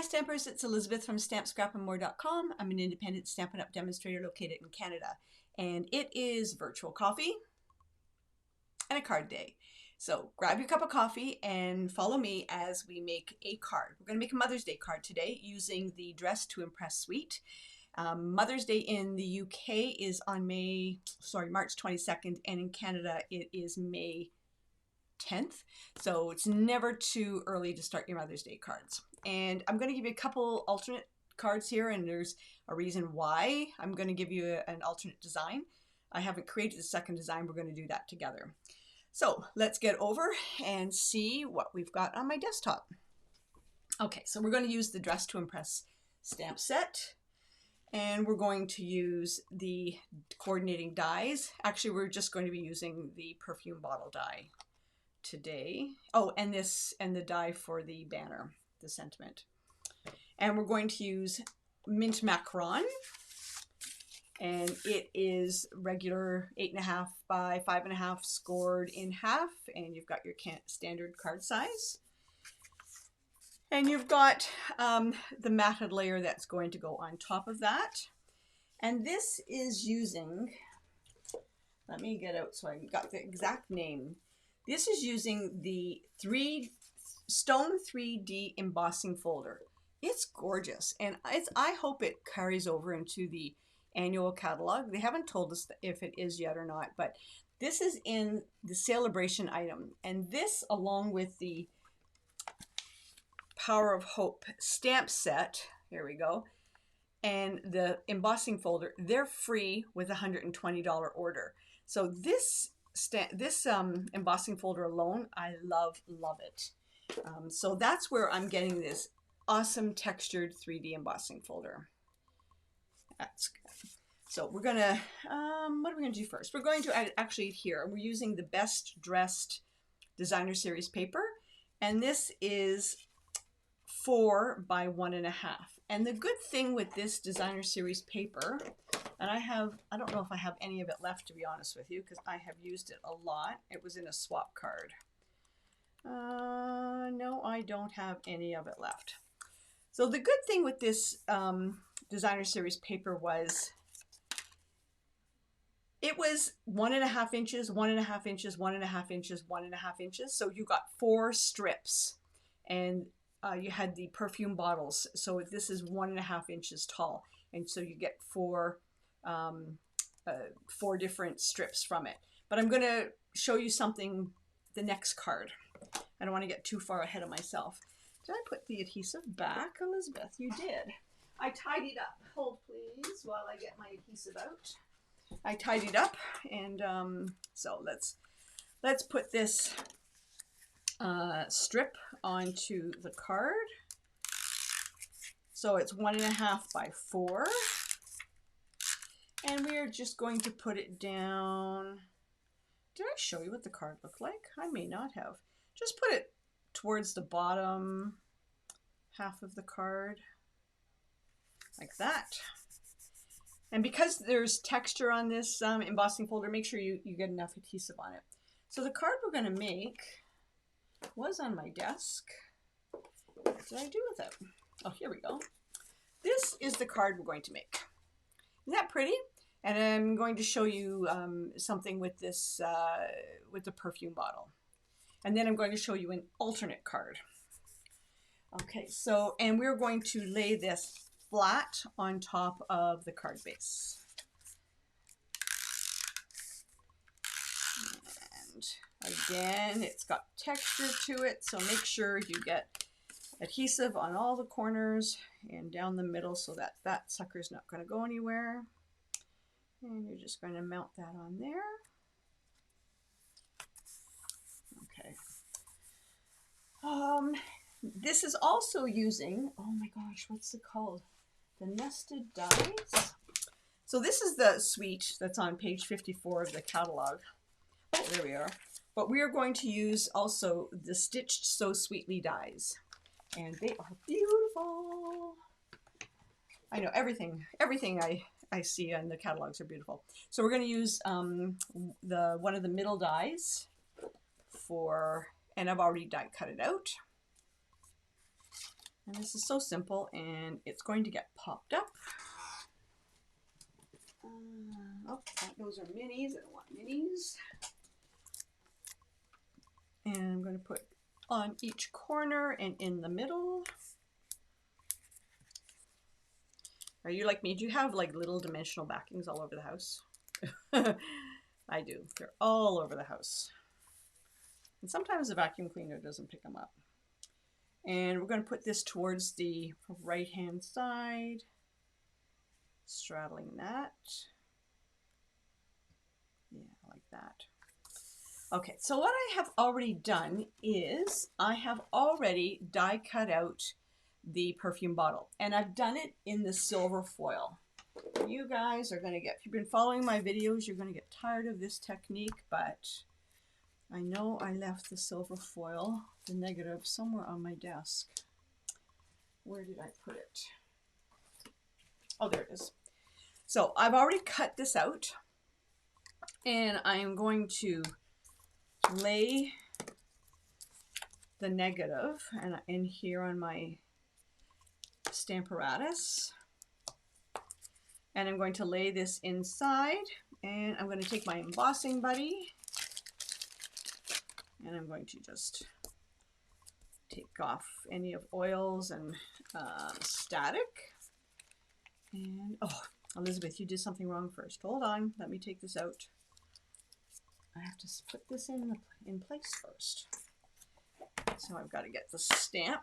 Hi Stampers, it's Elizabeth from StampScrapandMore.com. I'm an independent Stampin' Up! Demonstrator located in Canada, and it is virtual coffee and a card day. So grab your cup of coffee and follow me as we make a card. We're going to make a Mother's Day card today using the Dress to Impress suite. Mother's Day in the UK is on March 22nd, and in Canada it is May 10th. So it's never too early to start your Mother's Day cards. And I'm going to give you a couple alternate cards here, and there's a reason why I'm going to give you an alternate design. I haven't created the second design. We're going to do that together. So let's get over and see what we've got on my desktop. Okay, so we're going to use the Dress to Impress stamp set, and we're going to use the coordinating dies. Actually, we're just going to be using the perfume bottle die today. Oh, and the die for the banner, the sentiment. And we're going to use mint macaron, and it is regular 8.5 by 5.5 scored in half, and you've got your standard card size. And you've got the matted layer that's going to go on top of that. And this is using, let me get out so I got the exact name. This is using the Stone 3D embossing folder. It's gorgeous, and I hope it carries over into the annual catalog. They haven't told us if it is yet or not, but this is in the celebration item. And this, along with the Power of Hope stamp set, here we go, and the embossing folder, they're free with a $120 order. So this embossing folder alone, I love it. So that's where I'm getting this awesome textured 3D embossing folder. That's good. So we're gonna, what are we gonna do first? We're going to actually here, we're using the Bessed Dressed Designer Series paper, and this is 4 by 1.5. And the good thing with this Designer Series paper, and I don't know if I have any of it left, to be honest with you, because I have used it a lot. It was in a swap card. No, I don't have any of it left. So the good thing with this Designer Series paper was it was 1.5 inches, 1.5 inches, 1.5 inches, 1.5 inches. So you got 4 strips, and you had the perfume bottles. So this is 1.5 inches tall, and so you get 4 different strips from it. But I'm going to show you something, the next card. I don't want to get too far ahead of myself. Did I put the adhesive back, Elizabeth? You did. I tidied up. Hold please while I get my adhesive out. I tidied up, and so let's put this strip onto the card. So it's 1.5 by 4. And we are just going to put it down. Did I show you what the card looked like? I may not have. Just put it towards the bottom half of the card, like that. And because there's texture on this embossing folder, make sure you get enough adhesive on it. So the card we're going to make was on my desk. What did I do with it? Oh, here we go. This is the card we're going to make. Isn't that pretty? And I'm going to show you something with this, with the perfume bottle. And then I'm going to show you an alternate card. Okay, so, and we're going to lay this flat on top of the card base. And again, it's got texture to it, so make sure you get adhesive on all the corners and down the middle so that that sucker's not going to go anywhere. And you're just going to mount that on there. Okay. This is also using, oh my gosh, what's it called? The nested dies. So this is the suite that's on page 54 of the catalog. Oh, there we are. But we are going to use also the Stitched So Sweetly dies. And they are beautiful. I know everything I see on the catalogs are beautiful. So we're going to use one of the middle dies for, and I've already die cut it out. And this is so simple, and it's going to get popped up. Oh, those are minis. I don't want minis. And I'm going to put on each corner and in the middle. Are you like me? Do you have like little dimensional backings all over the house? I do. They're all over the house. And sometimes the vacuum cleaner doesn't pick them up. And we're going to put this towards the right-hand side, straddling that. Yeah, like that. Okay, so what I have already done is I have already die cut out the perfume bottle, and I've done it in the silver foil. You guys are going to get, if you've been following my videos, you're going to get tired of this technique, but I know I left the silver foil, the negative, somewhere on my desk. Where did I put it? Oh, there it is. So I've already cut this out, and I'm going to lay the negative and in here on my Stamparatus, and I'm going to lay this inside, and I'm going to take my embossing buddy, and I'm going to just take off any of oils and static. And oh, Elizabeth, you did something wrong first. Hold on, let me take this out. I have to put this in place first. So I've got to get the stamp.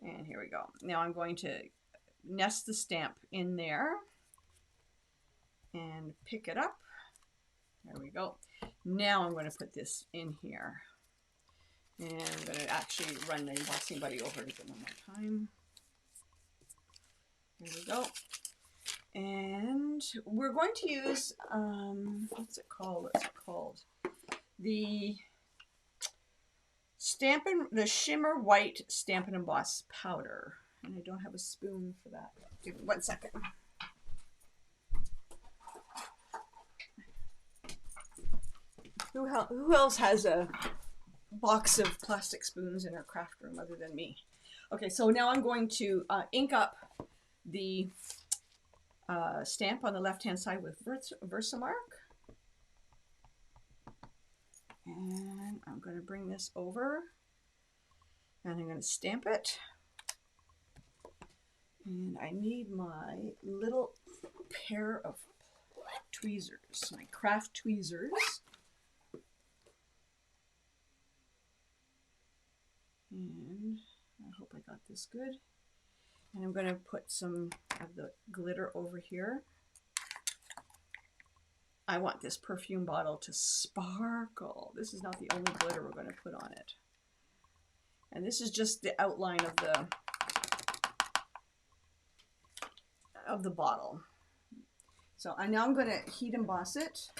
And here we go. Now I'm going to nest the stamp in there and pick it up. There we go. Now I'm going to put this in here. And I'm going to actually run the embossing buddy over it one more time. There we go. And we're going to use, what's it called? The the Shimmer White Stamp and Emboss powder. And I don't have a spoon for that. Give me 1 second. Who else has a box of plastic spoons in our craft room other than me? Okay, so now I'm going to ink up the stamp on the left-hand side with Versamark. And I'm going to bring this over, and I'm going to stamp it. And I need my little pair of tweezers, my craft tweezers. And I hope I got this good. And I'm going to put some of the glitter over here. I want this perfume bottle to sparkle. This is not the only glitter we're going to put on it. And this is just the outline of the bottle. So now I'm going to heat emboss it.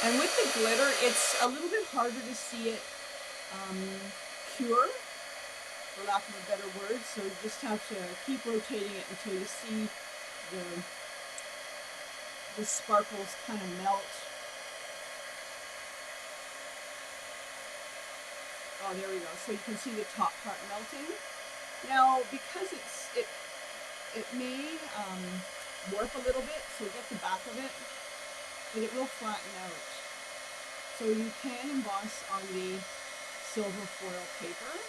And with the glitter, it's a little bit harder to see it cure, for lack of a better word. So you just have to keep rotating it until you see the sparkles kind of melt. Oh, there we go. So you can see the top part melting. Now, because it may warp a little bit, so get the back of it, but it will flatten out. So you can emboss on the silver foil paper.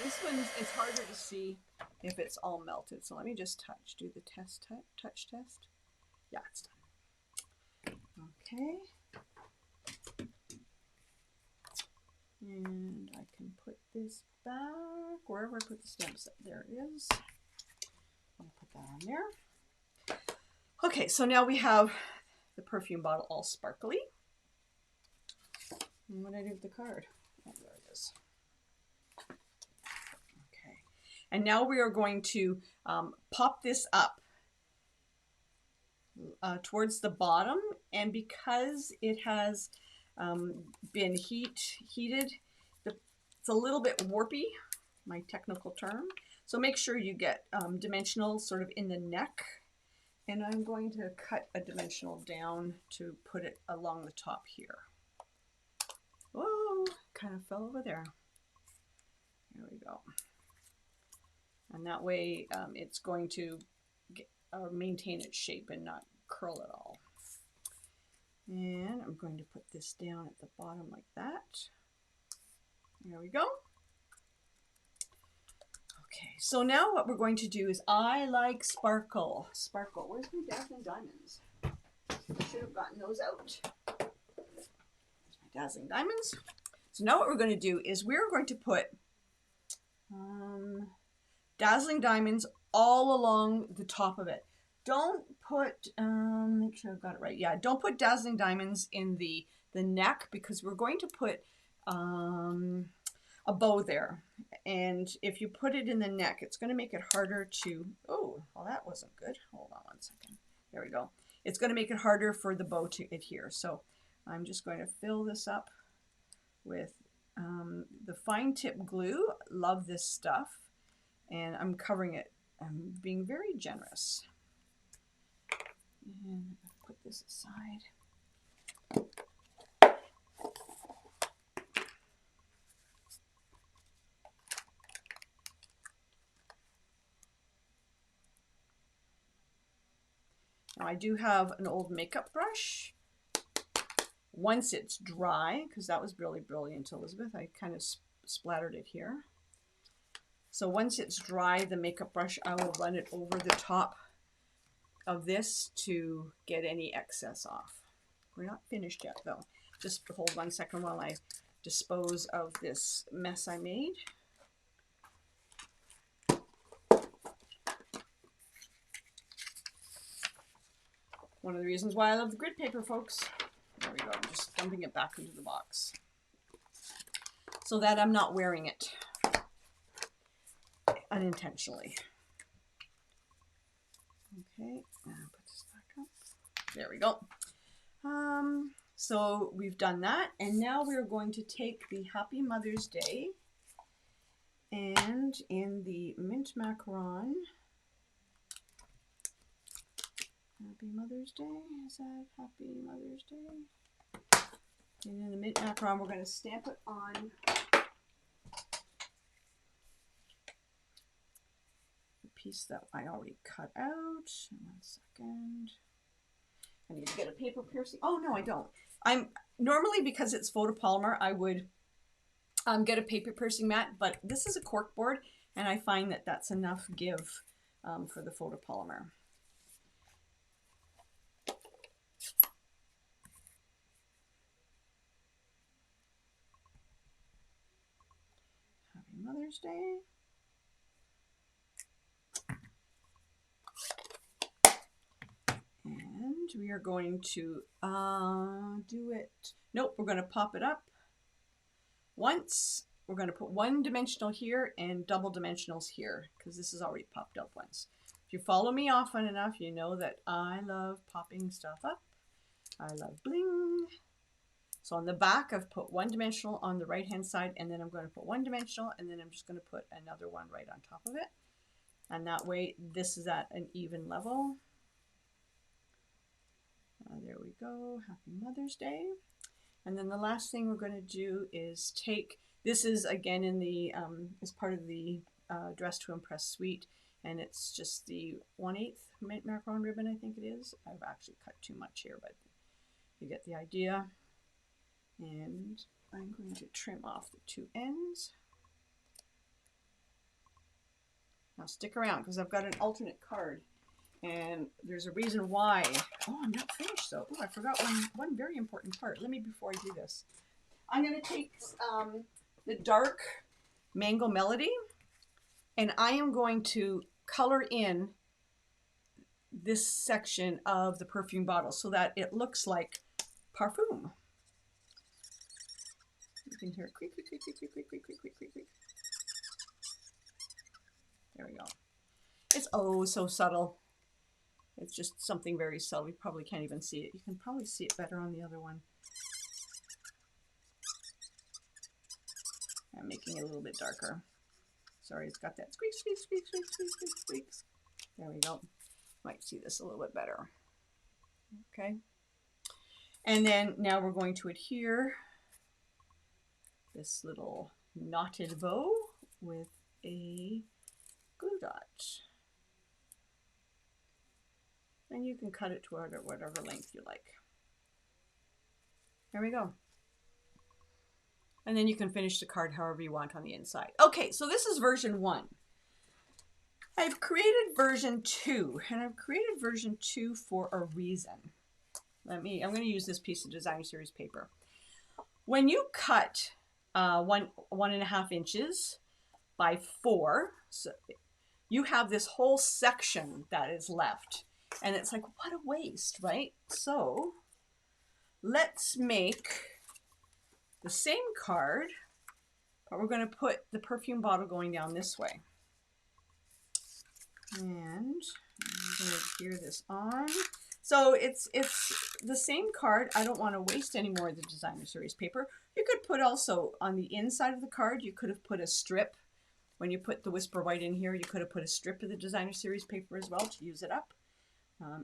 This one is harder to see if it's all melted. So let me just do the touch test. Yeah, it's done. Okay. And I can put this back wherever I put the stamp set. There it is. I'll put that on there. Okay, so now we have the perfume bottle all sparkly. And what did I do with the card? Oh, there it is. And now we are going to pop this up towards the bottom. And because it has been heated, it's a little bit warpy. my technical term. So make sure you get dimensional sort of in the neck. And I'm going to cut a dimensional down to put it along the top here. Oh, kind of fell over there. There we go. And that way it's going to maintain its shape and not curl at all. And I'm going to put this down at the bottom like that. There we go. Okay, so now what we're going to do is I like sparkle. Sparkle. Where's my Dazzling Diamonds? I should have gotten those out. There's my Dazzling Diamonds. So now what we're going to do is we're going to put Dazzling Diamonds all along the top of it. Don't put, make sure I've got it right. Yeah, don't put Dazzling Diamonds in the neck because we're going to put a bow there. And if you put it in the neck, it's going to make it harder to, oh, well, that wasn't good. Hold on one second. There we go. It's going to make it harder for the bow to adhere. So I'm just going to fill this up with the fine tip glue. Love this stuff. And I'm covering it. I'm being very generous. And I'm going to put this aside. Now I do have an old makeup brush. Once it's dry, because that was really brilliant, Elizabeth, I kind of splattered it here. So once it's dry, the makeup brush, I will run it over the top of this to get any excess off. We're not finished yet though. Just hold 1 second while I dispose of this mess I made. One of the reasons why I love the grid paper, folks. There we go, I'm just dumping it back into the box so that I'm not wearing it unintentionally. Okay, now put this back up. There we go. So we've done that, and now we're going to take the Happy Mother's Day, and in the mint macaron, Happy Mother's Day, is that Happy Mother's Day? And in the mint macaron, we're going to stamp it on the piece that I already cut out. 1 second. I need to get a paper piercing. Oh, no, I don't. I'm normally, because it's photopolymer, I would get a paper piercing mat, but this is a cork board, and I find that that's enough give for the photopolymer. Happy Mother's Day. And we are going to do it. Nope, we're going to pop it up once. We're going to put one dimensional here and double dimensionals here because this is already popped up once. If you follow me often enough, you know that I love popping stuff up. I love bling. So on the back, I've put one dimensional on the right hand side, and then I'm going to put one dimensional, and then I'm just going to put another one right on top of it. And that way, this is at an even level. There we go. Happy Mother's Day. And then the last thing we're going to do is take, this is again in the, as part of the Dress to Impress suite, and it's just the 1/8 mint macaron ribbon, I think it is. I've actually cut too much here, but you get the idea. And I'm going to trim off the two ends. Now stick around because I've got an alternate card. And there's a reason why. Oh, I'm not finished though. Oh, I forgot one very important part. Let me, before I do this, I'm going to take the dark Mango Melody, and I am going to color in this section of the perfume bottle so that it looks like perfume. You can hear it creak, creak, creak, creak, creak, creak, creak, creak, creak, creak. There we go. It's oh so subtle. It's just something very subtle. You probably can't even see it. You can probably see it better on the other one. I'm making it a little bit darker. Sorry, it's got that squeak, squeak, squeak, squeak, squeak, squeak, squeaks. There we go. Might see this a little bit better. Okay. And then now we're going to adhere this little knotted bow with a glue dot. And you can cut it to whatever length you like. There we go. And then you can finish the card however you want on the inside. Okay, so this is version 1. I've created version 2, and I've created version 2 for a reason. I'm going to use this piece of designer series paper. When you cut 1.5 inches by 4, so you have this whole section that is left, and it's like, what a waste, right? So let's make the same card, but we're going to put the perfume bottle going down this way. And I'm going to adhere this on. So it's the same card. I don't want to waste any more of the designer series paper. You could put also on the inside of the card, you could have put a strip. When you put the Whisper White in here, you could have put a strip of the designer series paper as well to use it up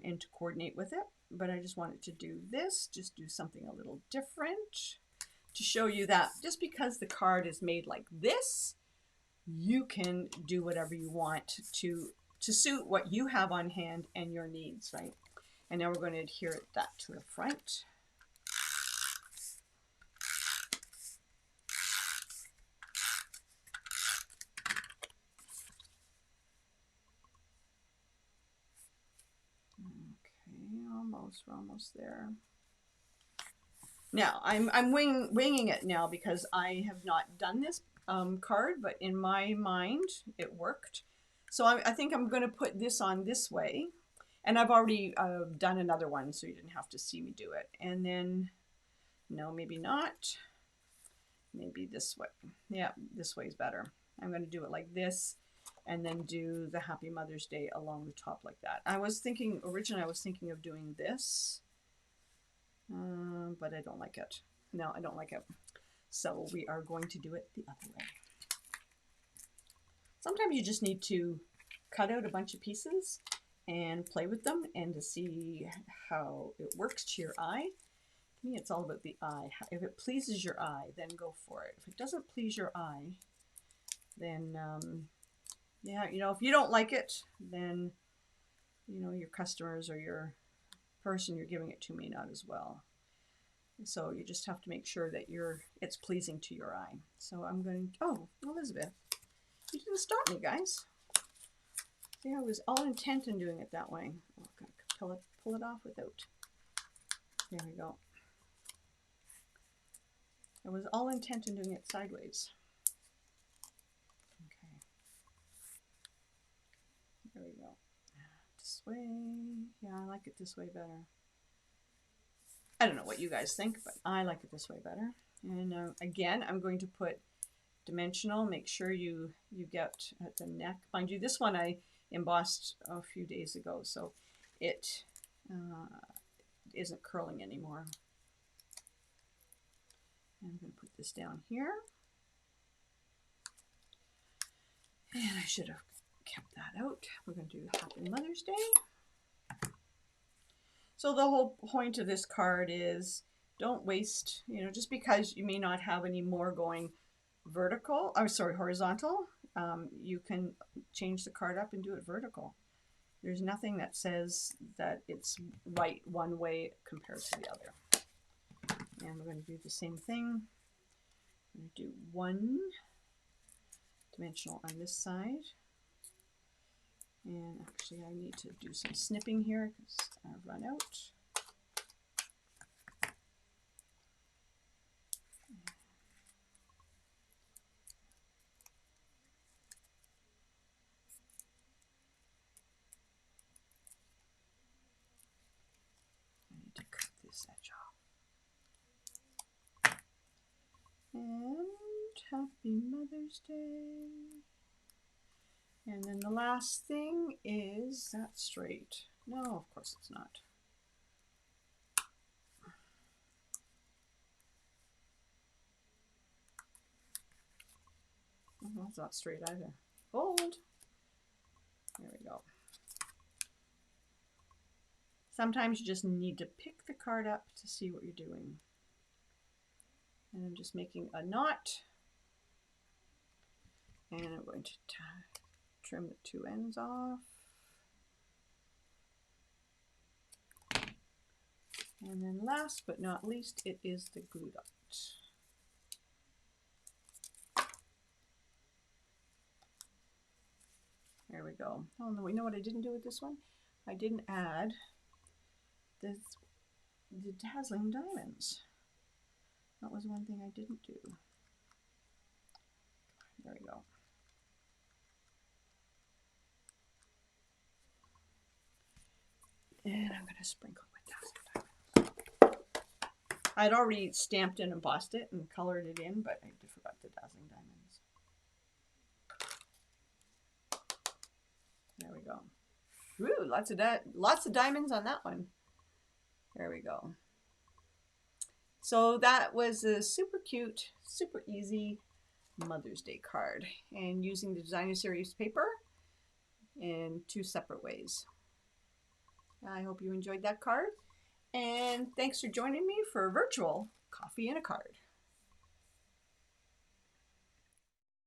and to coordinate with it. But I just wanted to do this, just do something a little different to show you that just because the card is made like this, you can do whatever you want to suit what you have on hand and your needs, right? And now we're going to adhere that to the front. Okay, we're almost there. Now, I'm winging it now because I have not done this card, but in my mind, it worked. So I think I'm going to put this on this way. And I've already done another one, so you didn't have to see me do it. And then, no, maybe not. Maybe this way. Yeah, this way is better. I'm going to do it like this, and then do the Happy Mother's Day along the top like that. Originally I was thinking of doing this, but I don't like it. No, I don't like it. So we are going to do it the other way. Sometimes you just need to cut out a bunch of pieces and play with them and to see how it works to your eye. To me, it's all about the eye. If it pleases your eye, then go for it. If it doesn't please your eye, then yeah, you know, if you don't like it, then you know your customers or your person you're giving it to may not as well. So you just have to make sure that it's pleasing to your eye. So I'm going. Oh, Elizabeth, you didn't stop me, guys. See, I was all intent on doing it that way. Oh, I'm going to pull it off without. There we go. I was all intent on doing it sideways. Okay. There we go. This way. Yeah, I like it this way better. I don't know what you guys think, but I like it this way better. And again, I'm going to put dimensional. Make sure you get at the neck. Mind you, this one I embossed a few days ago, so it isn't curling anymore. I'm going to put this down here, and I should have kept that out. We're going to do Happy Mother's Day. So the whole point of this card is don't waste, you know, just because you may not have any more going horizontal, you can change the card up and do it vertical. There's nothing that says that it's right one way compared to the other. And we're going to do the same thing. I'm going to do one dimensional on this side. And actually I need to do some snipping here because I've run out. To cut this edge off. And Happy Mother's Day. And then the last thing is that straight. No, of course it's not. Well, it's not straight either. fold. There we go. Sometimes you just need to pick the card up to see what you're doing. And I'm just making a knot. And I'm going to trim the two ends off. And then last but not least, it is the glue dot. There we go. Oh no, you know what I didn't do with this one? I didn't add the dazzling diamonds. That was one thing I didn't do. There we go. And I'm going to sprinkle with dazzling diamonds. I'd already stamped and embossed it and colored it in, but I forgot the dazzling diamonds. There we go. Ooh, lots of diamonds on that one. There we go. So that was a super cute, super easy Mother's Day card, and using the designer series paper in 2 separate ways. I hope you enjoyed that card, and thanks for joining me for virtual coffee and a card.